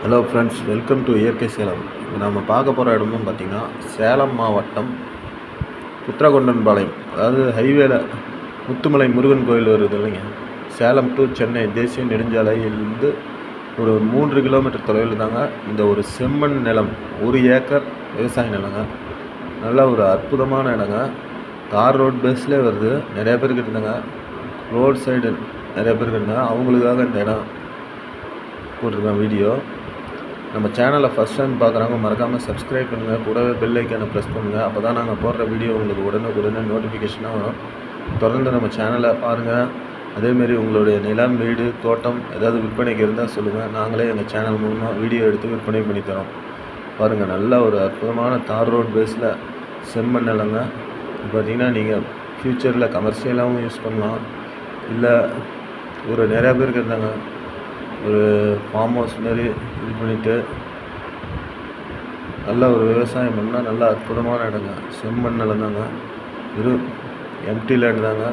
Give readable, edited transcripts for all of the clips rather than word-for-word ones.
Hello friends, welcome to இயற்கை சேலம். இப்போ நம்ம பார்க்க போகிற இடமும் பார்த்திங்கன்னா சேலம் மாவட்டம் புத்திரகொண்டன்பாளையம், அதாவது ஹைவேல முத்துமலை முருகன் கோயில் வருது இல்லைங்க. சேலம் டு சென்னை தேசிய நெடுஞ்சாலையிலிருந்து ஒரு 3 கிலோமீட்டர் தொலைவில் தாங்க இந்த ஒரு செம்மண் நிலம், 1 ஏக்கர் விவசாய நிலங்க. நல்ல ஒரு அற்புதமான இடங்க. தார் ரோட் பேஸ்லேயே வருது. நிறைய பேருக்கு இருந்தாங்க, ரோட் சைடு நிறைய பேருக்கு இருந்தாங்க. அவங்களுக்காக இந்த இடம் போட்டிருக்கேன் வீடியோ. நம்ம சேனலை ஃபஸ்ட் டைம் பார்க்குறவங்க மறக்காமல் சப்ஸ்கிரைப் பண்ணுங்கள், கூடவே பெல் ஐக்கானை ப்ரெஸ் பண்ணுங்கள். அப்போ தான் நாங்கள் போடுற வீடியோ உங்களுக்கு உடனே நோட்டிஃபிகேஷனாக வரும். தொடர்ந்து நம்ம சேனலை பாருங்கள். அதேமாரி உங்களுடைய நிலம், வீடு, தோட்டம் ஏதாவது விற்பனைக்கு இருந்தால் சொல்லுங்கள். நாங்களே எங்கள் சேனல் மூலமாக வீடியோ எடுத்து விற்பனை பண்ணி தரோம். பாருங்கள், நல்ல ஒரு அற்புதமான தார் ரோட் பேஸில் செம்மண் நிலங்க. பார்த்திங்கன்னா நீங்கள் ஃப்யூச்சரில் கமர்ஷியலாகவும் யூஸ் பண்ணலாம், இல்லை ஒரு நிறையா பேருக்கு இருந்தாங்க ஒரு ஃபார்ம் ஹவுஸ் மாரி இது பண்ணிவிட்டு நல்ல ஒரு விவசாயம் பண்ணால் நல்ல அற்புதமான இடங்க. செம்மண் நிலம் தாங்க, வெறும் எம்டி லேண்ட் தாங்க.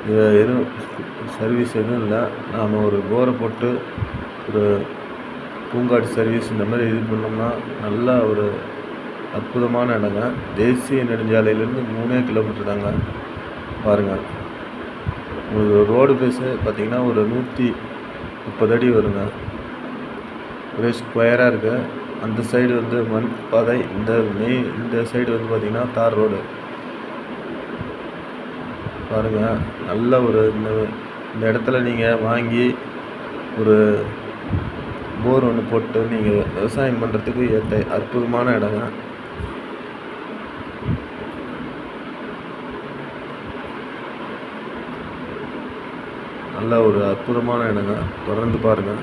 இது எதுவும் சர்வீஸ் எதுவும் இல்லை. நாம் ஒரு போரை போட்டு ஒரு பூங்காட்டு சர்வீஸ் இந்த மாதிரி இது பண்ணோம்னா நல்ல ஒரு அற்புதமான இடங்க. தேசிய நெடுஞ்சாலையிலேருந்து 3 கிலோமீட்டர் தாங்க. பாருங்கள், உங்களுக்கு ரோடு பேஸு பார்த்திங்கன்னா ஒரு 130 அடி வருங்க. ஒரே ஸ்கொயராக இருக்குது. அந்த சைடு வந்து மண் பாதை, இந்த சைடு வந்து பார்த்திங்கன்னா தார் ரோடு. பாருங்கள், நல்ல ஒரு இந்த இடத்துல நீங்கள் வாங்கி ஒரு போர் ஒன்று போட்டு நீங்கள் விவசாயம் பண்ணுறதுக்கு ஏற்ற அற்புதமான இடங்க. நல்ல ஒரு அற்புதமான இடங்க. தொடர்ந்து பாருங்கள்.